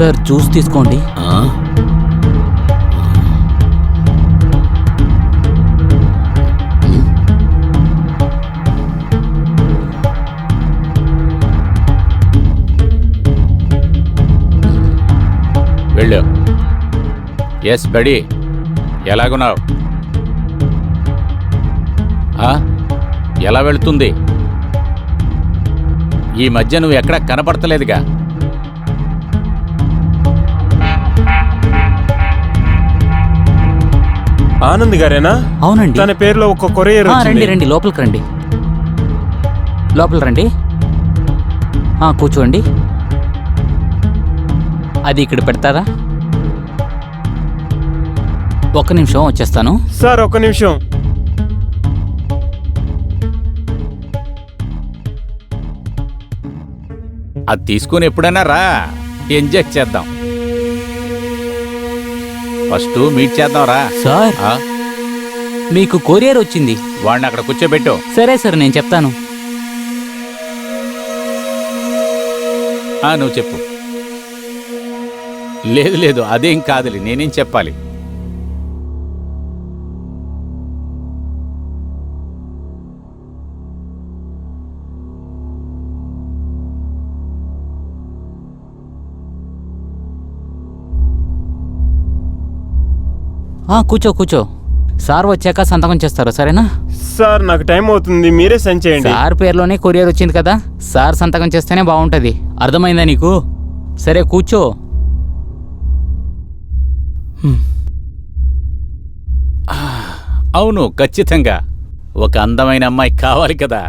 Sir juice తీసుకోండి. వెళ్ళు. Yes బడి, ఎలాగున్నావు? ఎలా వెళుతుంది? ఈ మధ్య నువ్వు ఎక్కడా కనపడతలేదుగా. ఆనంద్ గారేనా? అవునండి. తన పేరులో ఒక కొరియర్ రండి రండి, లోపలికి రండి. లోపల రండి. కూర్చోండి. అది ఇక్కడ పెడతారా? ఒక్క నిమిషం వచ్చేస్తాను. సార్ ఒక్క నిమిషం. అది తీసుకుని ఎప్పుడైనా రా, ఎంజాయ్ చేద్దాం. ఫస్ట్ మీట్ చేద్దాం రా. సార్ మీకు కొరియర్ వచ్చింది. వాడిని అక్కడ కూర్చోబెట్టు. సరే సార్, నేను చెప్తాను. నువ్వు చెప్పు. లేదు లేదు, అదేం కాదులే, నేనేం చెప్పాలి. కూర్చో కూర్చో. సార్ వచ్చాక సంతకం చేస్తారు, సరేనా? సార్ నాకు టైం అవుతుంది, మీరే సెండ్ చేయండి. సార్ పేరులోనే కొరియర్ వచ్చింది కదా, సార్ సంతకం చేస్తేనే బాగుంటుంది. అర్థమైందా నీకు? సరే కూర్చో. అవును, ఖచ్చితంగా ఒక అందమైన అమ్మాయి కావాలి కదా.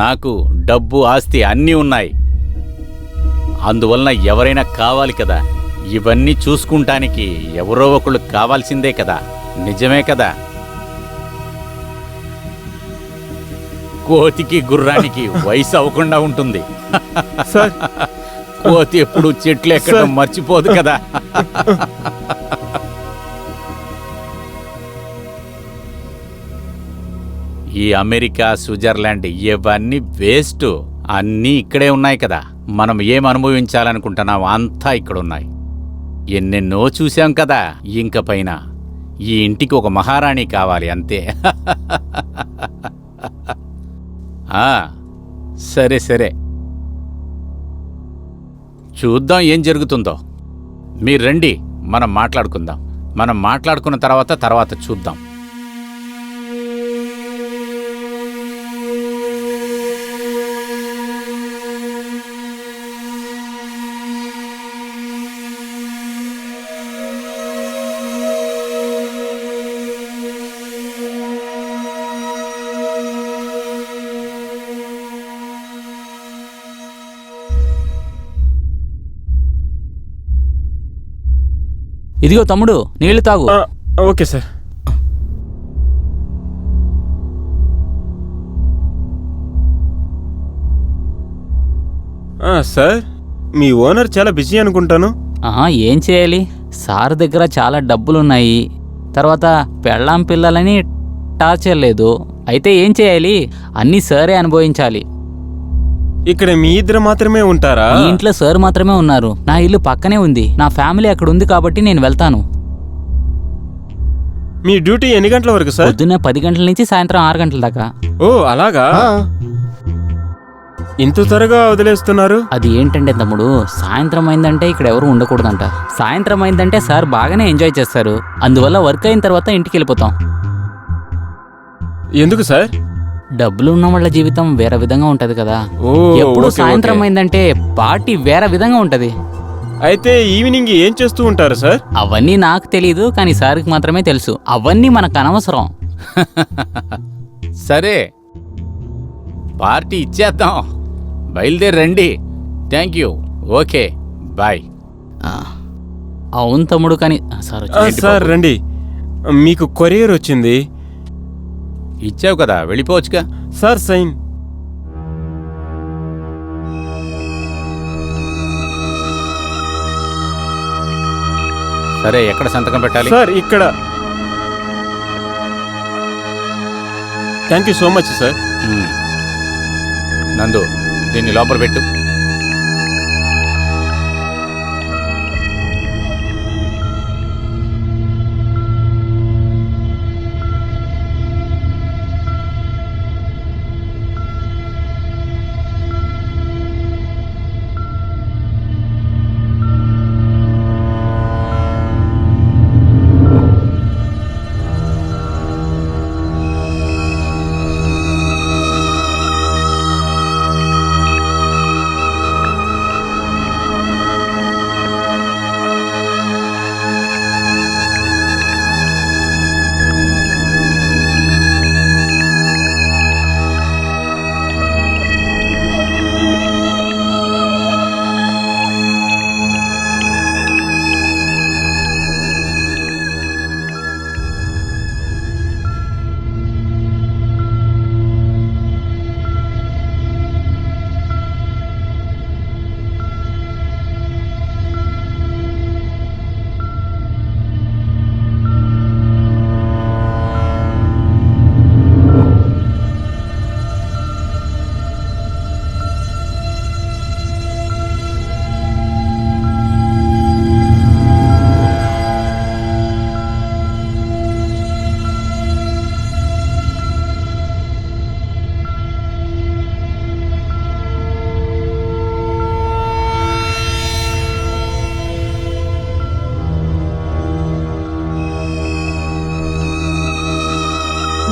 నాకు డబ్బు ఆస్తి అన్నీ ఉన్నాయి, అందువలన ఎవరైనా కావాలి కదా. ఇవన్నీ చూసుకుంటానికి ఎవరో ఒకళ్ళు కావాల్సిందే కదా. నిజమే కదా? కోతికి గుర్రానికి వయసు అవ్వకుండా ఉంటుంది. కోతి ఎప్పుడు చెట్లు ఎక్కడం మర్చిపోదు కదా. ఈ అమెరికా, స్విట్జర్లాండ్ ఇవన్నీ వేస్ట్. అన్నీ ఇక్కడే ఉన్నాయి కదా. మనం ఏం అనుభవించాలనుకుంటున్నాం అంతా ఇక్కడున్నాయి. ఎన్నెన్నో చూశాం కదా. ఇంక పైన ఈ ఇంటికి ఒక మహారాణి కావాలి, అంతే. సరే సరే, చూద్దాం ఏం జరుగుతుందో. మీరు రండి, మనం మాట్లాడుకుందాం. మనం మాట్లాడుకున్న తర్వాత చూద్దాం. ఇదిగో తమ్ముడు, నీళ్లు తాగు. Okay sir. సార్, మీ ఓనర్ చాలా బిజీ అనుకుంటాను. ఏం చేయాలి, సార్ దగ్గర చాలా డబ్బులున్నాయి, తర్వాత పెళ్ళాం పిల్లలని టార్చర్ లేదు. అయితే ఏం చేయాలి, అన్నీ సారే అనుభవించాలి. ఇక్కడ మీ ఇద్దరు మాత్రమే ఉంటారా? ఈ ఇంట్లో సార్ మాత్రమే ఉన్నారు. నా ఇల్లు పక్కనే ఉంది, నా ఫ్యామిలీ అక్కడ ఉంది కాబట్టి నేను వెళ్తాను. మీ డ్యూటీ ఎన్ని గంటల వరకు సార్? పొద్దున్నే 10 గంటల నుంచి సాయంత్రం 6 గంటల దాకా. ఓ అలాగా, ఇంత త్వరగా వదిలేస్తున్నారు? అది ఏంటంటే తమ్ముడు, సాయంత్రం అయిందంటే ఇక్కడ ఎవరు ఉండకూడదంట. సాయంత్రం అయిందంటే సార్ బాగానే ఎంజాయ్ చేస్తారు. అందువల్ల వర్క్ అయిన తర్వాత ఇంటికి వెళ్ళిపోతాం. ఎందుకు సార్? డబ్బులు ఉన్న వాళ్ళ జీవితం వేరే విధంగా ఉంటది కదా. ఎప్పుడు సాయంత్రం అయిందంటే పార్టీ వేరే విధంగా ఉంటది. అయితే ఈవినింగ్ ఏం చేస్తూ ఉంటారు సార్? అవన్నీ నాకు తెలీదు, కానీ సార్కి మాత్రమే తెలుసు. అవన్నీ మనకు అనవసరం. సరే, పార్టీ ఇచ్చేద్దాం. బయలుదేరండి. Thank you. Okay, bye. అవును తమ్ముడు, కానీ సార్ రండి, మీకు కొరియర్ వచ్చింది. ఇచ్చావు కదా, వెళ్ళిపోవచ్చుగా. Sir sign. సరే, ఎక్కడ సంతకం పెట్టాలి? సార్ ఇక్కడ. Thank you so much sir. నందు, దీన్ని లోపల పెట్టు.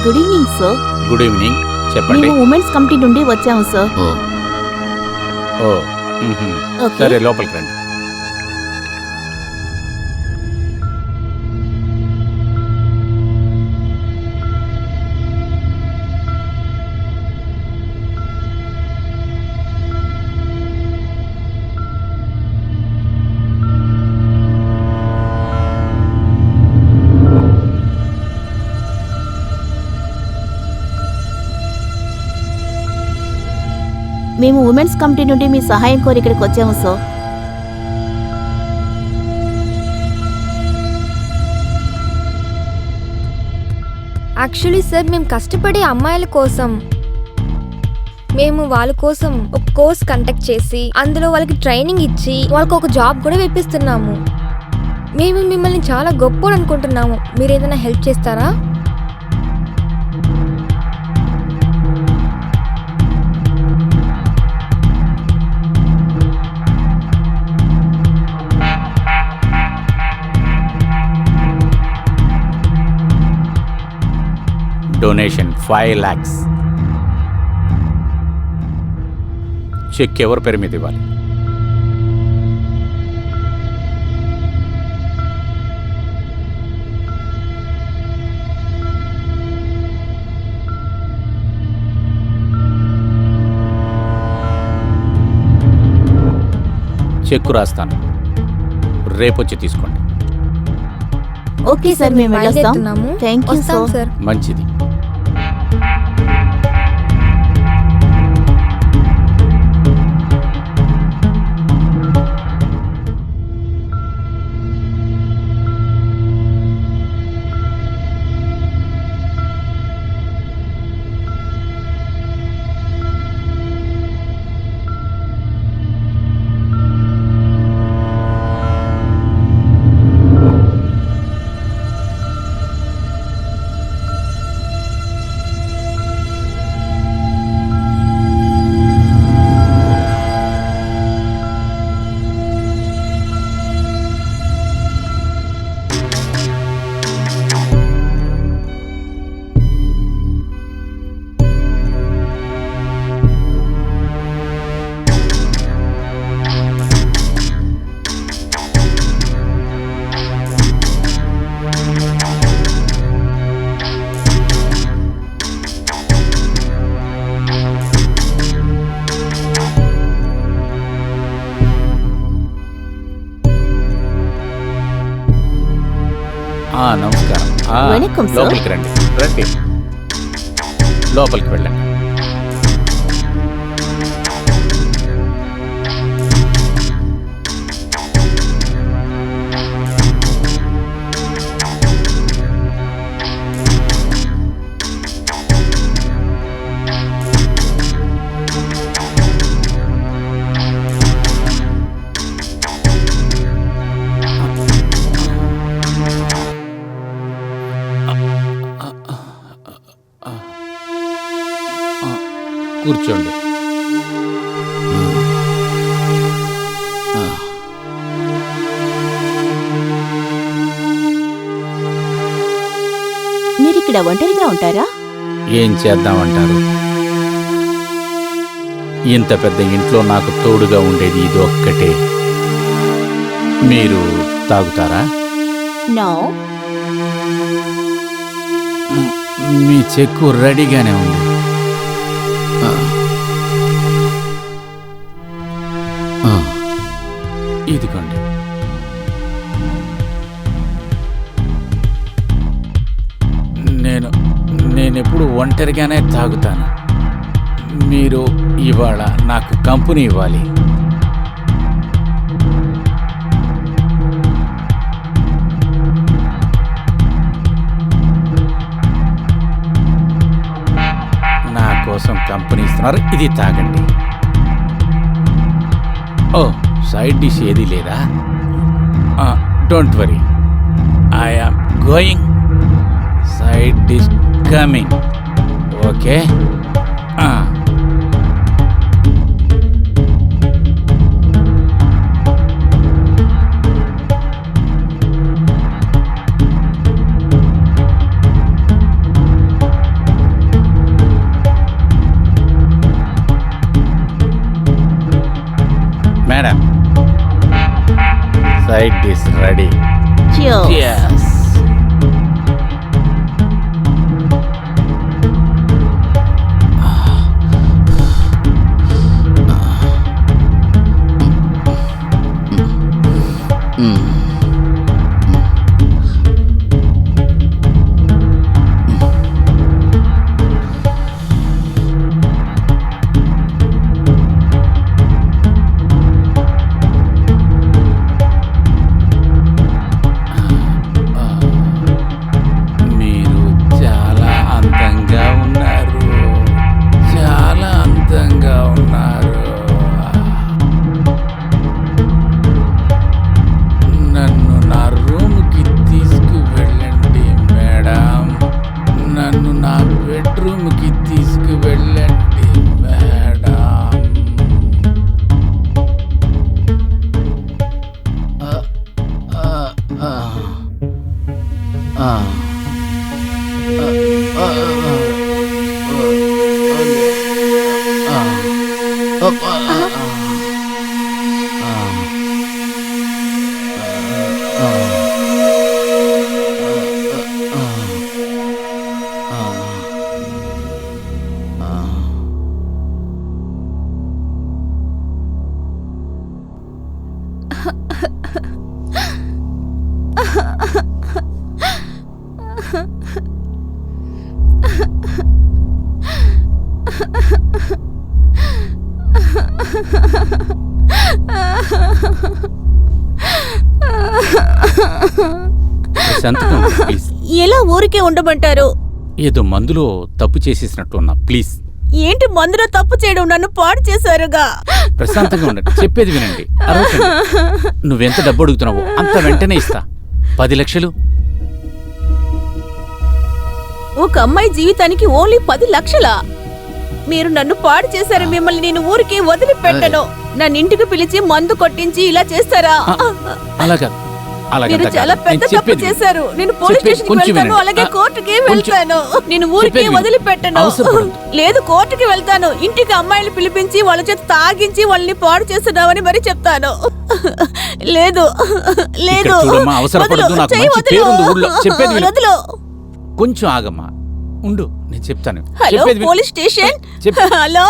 Good evening sir. Good evening, చెప్పండి. మేము ఉమెన్స్ కమిటీ నుండి వచ్చాము సార్. ఓ మ్హూ. ఓకే. సరే, లోపలికి రండి. మేము ఉమెన్స్ కమిటీ నుండి మీ సహాయం కోరి ఇక్కడికి వచ్చాము సార్. యాక్చువల్లీ సార్, మేము కష్టపడే అమ్మాయిల కోసం మేము వాళ్ళ కోసం ఒక కోర్స్ కండక్ట్ చేసి అందులో వాళ్ళకి ట్రైనింగ్ ఇచ్చి వాళ్ళకి ఒక జాబ్ కూడా వేపిస్తున్నాము. మేము మిమ్మల్ని చాలా గొప్ప అనుకుంటున్నాము. మీరు ఏదైనా హెల్ప్ చేస్తారా? Donation 5 lakhs. చెక్ ఎవరి పేరు మీద ఇవ్వాలి? చెక్కు రాస్తాను, రేపొచ్చి తీసుకోండి. ఓకే సార్, మేము వెళ్ళొస్తాం. బయలుదేరుతున్నాము. థ్యాంక్ యూ వస్తాం సార్. సార్. మంచిది. నమస్కారం. Welcome sir. లోపలికి రండి, రండి, లోపలికి వెళ్ళండి. కూర్చోండి. మీరు ఇక్కడ ఒంటరిగా ఉంటారా? ఏం చేద్దామంటారు? ఇంత పెద్ద ఇంట్లో నాకు తోడుగా ఉండేది ఇది ఒక్కటే. మీరు తాగుతారా? నో. మీ చెక్కు రెడీగానే ఉంది. ఇదిగోండి. నేనెప్పుడు ఒంటరిగానే తాగుతాను. మీరు ఇవాళ నాకు కంపెనీ ఇవ్వాలి. నా కోసం కంపెనీ ఇస్తున్నారు, ఇది తాగండి. ఓ, సైడ్ డిష్ ఏది లేదా? Don't worry, I am going. Side dish coming. Okay. Side dish ready. Cheers. మీరు చాలా అందంగా ఉన్నారు, చాలా అందంగా ఉన్నారు. నన్ను నా రూమ్కి తీసుకువెళ్ళండి మేడం, నన్ను నా బెడ్రూమ్కి తీసుకువెళ్ళండి మేడం. సంతకం ప్లీజ్. ఎలా ఊరికే ఉండమంటారు? ఏదో మందులో తప్పు చేసేసినట్టు ఉన్నా, ప్లీజ్. ఏంటి మందులో తప్పు చేయడం? నన్ను పాడు చేశారుగా. ప్రశాంతంగా ఉండండి, చెప్పేది వినండి. అరవకండి. నువ్వెంత డబ్బు అడుగుతున్నావో అంత వెంటనే ఇస్తా. 10 లక్షలు. ఒక అమ్మాయి జీవితానికి ఓన్లీ 10 లక్షలా? మీరు నన్ను పాడు చేశారు. మిమ్మల్ని నేను ఊరికే వదిలిపెట్టను. నన్ను ఇంటికి పిలిచి మందు కొట్టించి ఇలా చేస్తారా? అలాగా మీరు చాలా పెద్ద తప్పు చేశారు. నేను పోలీస్ స్టేషన్కి వెళ్తాను, అలాగే కోర్టుకి వెళ్తాను. నేను ఊరికే వదిలిపెట్టను. లేదు, కోర్టుకి వెళ్తాను. ఇంటికి అమ్మాయిలు పిలిపించి వాళ్ళ చేత తాగించి వాళ్ళని పాడు చేస్తున్నామని మరి చెప్తాను. లేదు లేదు, వదులు. కొంచెం ఆగమ్మా, ఉండు, నేను చెప్తాను. Hello police station. హలో,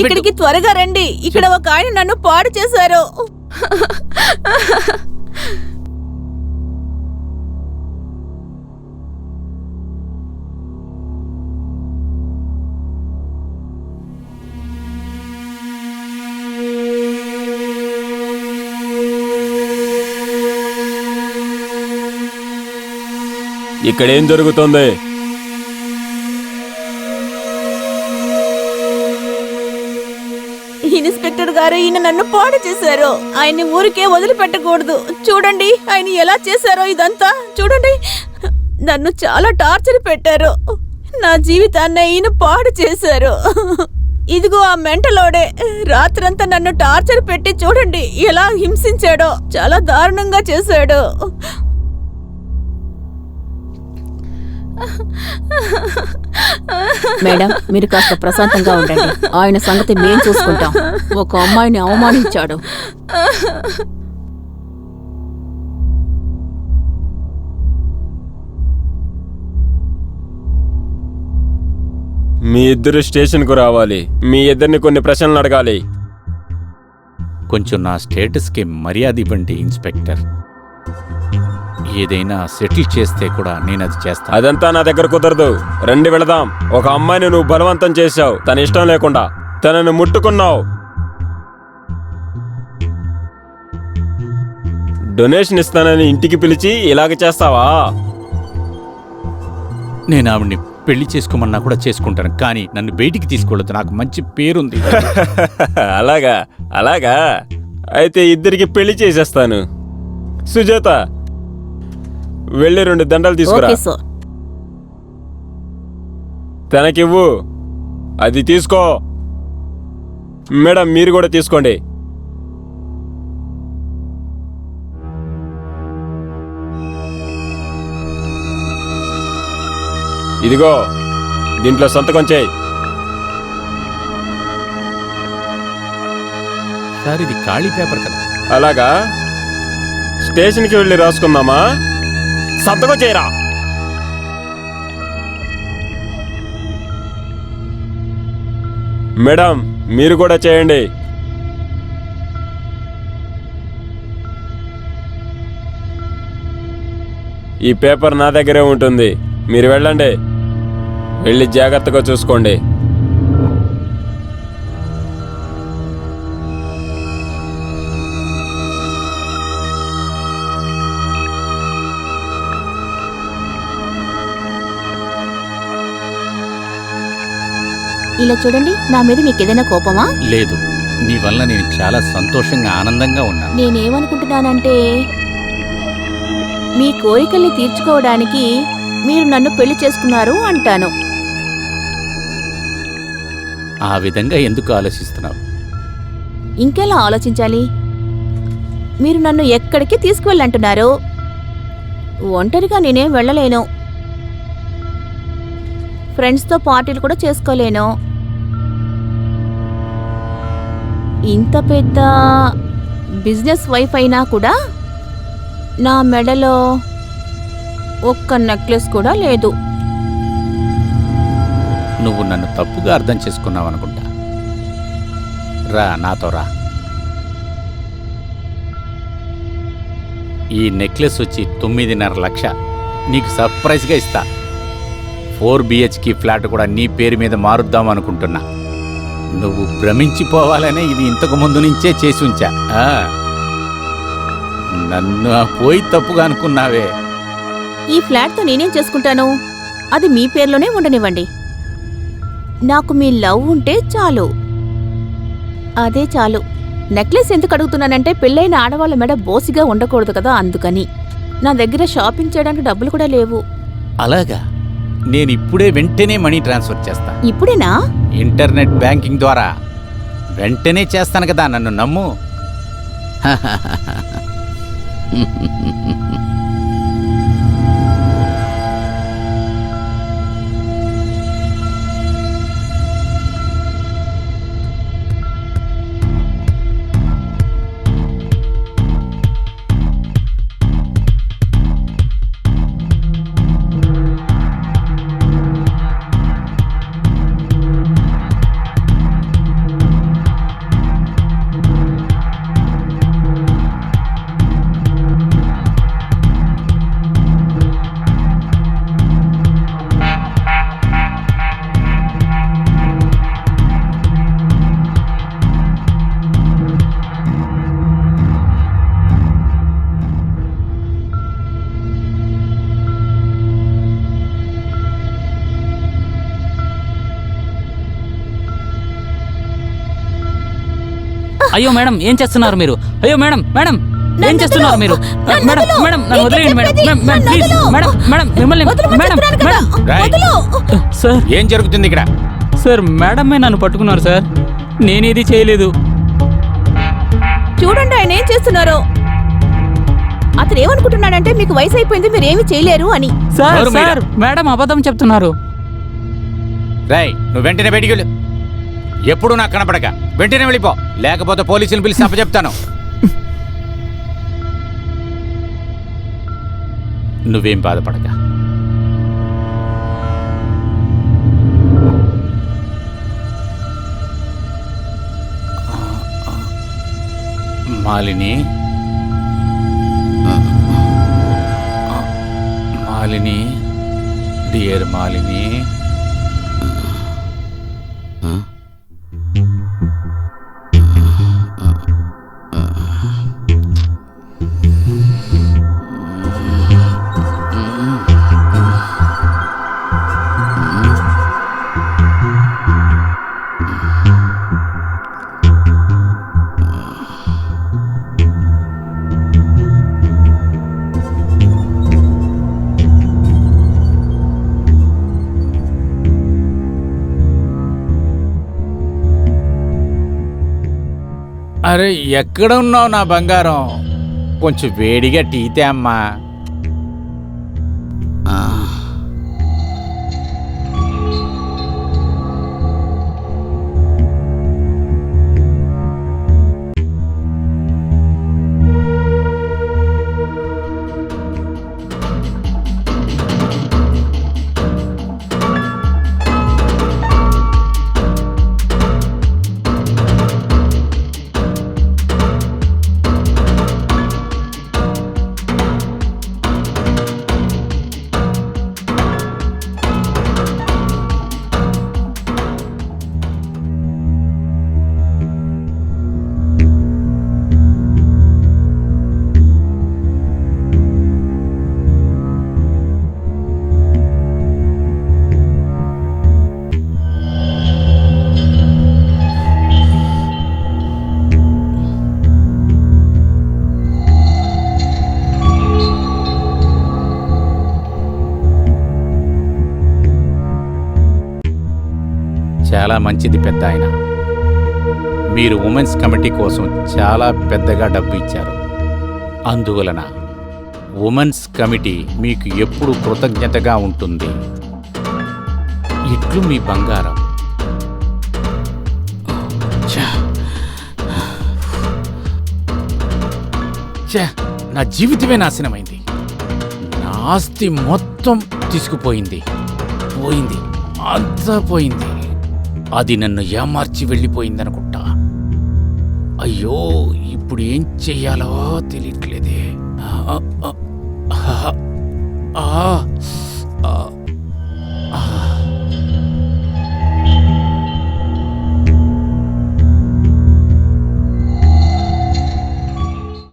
ఇక్కడికి త్వరగా రండి. ఇక్కడ ఒక ఆయన నన్ను పాడు చేశారు. ఇక్కడేం జరుగుతోంది? ఇన్స్పెక్టర్ గారు, ఈయన నన్ను పాడు చేశారు. ఆయన్ని ఊరికే వదిలిపెట్టకూడదు. చూడండి ఆయన ఎలా చేశారో ఇదంతా. చూడండి, నన్ను చాలా టార్చర్ పెట్టారు. నా జీవితాన్ని ఈయన పాడు చేశారు. ఇదిగో ఆ మెంటలోడే రాత్రంతా నన్ను టార్చర్ పెట్టి చూడండి ఎలా హింసించాడో. చాలా దారుణంగా చేశాడు. మేడం, మీరు కాస్త ప్రశాంతంగా ఉండండి. ఆయన సంగతి మేం చూసుకుంటాం. ఒక అమ్మాయిని అవమానించాడు. మీ ఇద్దరు స్టేషన్కు రావాలి. మీ ఇద్దరిని కొన్ని ప్రశ్నలు అడగాలి. కొంచెం నా స్టేటస్కి మర్యాద ఇవ్వండి ఇన్స్పెక్టర్. ఏదైనా సెటిల్ చేస్తే కూడా నేను అది చేస్తాను. అదంతా నా దగ్గర కుదరదు. రండి వెళదాం. ఒక అమ్మాయిని నువ్వు బలవంతం చేశావు, తన ఇష్టం లేకుండా. తనను ముట్టుకున్నావు. డొనేషన్ ఇస్తానని ఇంటికి పిలిచి ఇలాగ చేస్తావా? నేను ఆవిడ్ని పెళ్లి చేసుకోమన్నా కూడా చేసుకుంటాను, కానీ నన్ను బయటికి తీసుకెళ్ళదు. నాకు మంచి పేరుంది. అలాగా అలాగా అయితే ఇద్దరికి పెళ్లి చేసేస్తాను. సుజాత, వెళ్ళి 2 దండలు తీసుకురా. Okay sir. తనకివ్వు. అది తీసుకో. మేడం, మీరు కూడా తీసుకోండి. ఇదిగో, దీంట్లో సంతకం చేయి. సార్, ఇది ఖాళీ పేపర్ కదా. అలాగా? స్టేషన్కి వెళ్ళి రాసుకుందామా? సంతకం చేయరా. మేడం, మీరు కూడా చేయండి. ఈ పేపర్ నా దగ్గరే ఉంటుంది. మీరు వెళ్ళండి. వెళ్ళి జాగ్రత్తగా చూసుకోండి. ఇలా చూడండి, నా మీద మీకు ఏదైనా కోపమా? లేదు, నీ వల్ల నేను చాలా సంతోషంగా ఆనందంగా ఉన్నాను. నేనేమనుకుంటున్నానంటే, మీ కోరికల్ని తీర్చుకోవడానికి మీరు నన్ను పెళ్లి చేసుకున్నారు అంటాను. ఆ విధంగా ఎందుకు ఆలోచిస్తున్నావు? ఇంకెలా ఆలోచించాలి? మీరు నన్ను ఎక్కడికి తీసుకువెళ్ళంటున్నారు. ఒంటరిగా నేనేం వెళ్ళలేను. ఫ్రెండ్స్తో పార్టీలు కూడా చేసుకోలేను. ఇంత పెద్ద బిజినెస్ వైఫ్ అయినా కూడా నా మెడలో ఒక్క నెక్లెస్ కూడా లేదు. నువ్వు నన్ను తప్పుగా అర్థం చేసుకున్నావు అనుకుంటా. రా, నాతో రా. ఈ నెక్లెస్ వచ్చి 9.5 లక్ష నీకు సర్ప్రైజ్గా ఇస్తా. 4 BHK ఫ్లాట్ కూడా నీ పేరు మీద మారుద్దాం అనుకుంటున్నా. నువ్వు భ్రమించిపోవాలనే ఇది ఇంతకు ముందు నుంచే చేసి ఉంచా. నన్ను పోయి తప్పుగా అనుకున్నావే. ఈ ఫ్లాట్తో నేనేం చేసుకుంటాను? అది మీ పేర్లోనే ఉండనివ్వండి. నాకు మీ లవ్ ఉంటే చాలు. అదే చాలు. నెక్లెస్ ఎందుకు అడుగుతున్నానంటే, పెళ్ళైన ఆడవాళ్ళ మెడ బోసిగా ఉండకూడదు కదా, అందుకని. నా దగ్గర షాపింగ్ చేయడానికి డబ్బులు కూడా లేవు. అలాగా? నేను ఇప్పుడే వెంటనే మనీ ట్రాన్స్ఫర్ చేస్తా. ఇప్పుడేనా? ఇంటర్నెట్ బ్యాంకింగ్ ద్వారా వెంటనే చేస్తాను కదా, నన్ను నమ్ము. అయ్యో మేడం, ఏం చేస్తున్నారు మీరు? అయ్యో మేడం, మేడం ఏం చేస్తున్నారు మీరు? మేడం, మేడం నన్ను వదిలేయండి madam. Madam please madam, madam మిమ్మల్ని మేడం, మేడం. రాయ్, సార్, ఏం జరుగుతుంది ఇక్కడ? సార్ మేడమే నన్ను పట్టుకున్నారు సార్. నేనేది చేయలేదు. చూడండి ఆయన ఏం చేస్తున్నారో. అతను ఏమనుకుంటున్నాడంటే, మీకు వయసు అయిపోయింది, మీరేమి చేయలేరు అని. సార్ ఎవరు సార్ మేడం అబద్ధం చెప్తున్నారు. రాయ్, నువ్వు వెంటనే బయటికి వెళ్ళు. ఎప్పుడు నాకు కనపడక వెంటనే వెళ్ళిపో, లేకపోతే పోలీసులు పిలిచి అప్పచెప్తాను. నువ్వేం బాధపడక. మాలిని, మాలిని, డియర్ మాలిని. అరే, ఎక్కడ ఉన్నావు నా బంగారం? కొంచెం వేడిగా టీ తే అమ్మా. చాలా మంచిది పెద్ద ఆయన. మీరు ఉమెన్స్ కమిటీ కోసం చాలా పెద్దగా డబ్బు ఇచ్చారు. అందువలన ఉమెన్స్ కమిటీ మీకు ఎప్పుడు కృతజ్ఞతగా ఉంటుంది. ఇట్లు మీ బంగారం. నా జీవితమే నాశనమైంది. నా ఆస్తి మొత్తం తీసుకుపోయింది. పోయింది, అంతా పోయింది. అది నన్ను ఏమార్చి వెళ్ళిపోయిందనుకుంటా. అయ్యో, ఇప్పుడు ఏం చెయ్యాలో తెలియట్లేదే.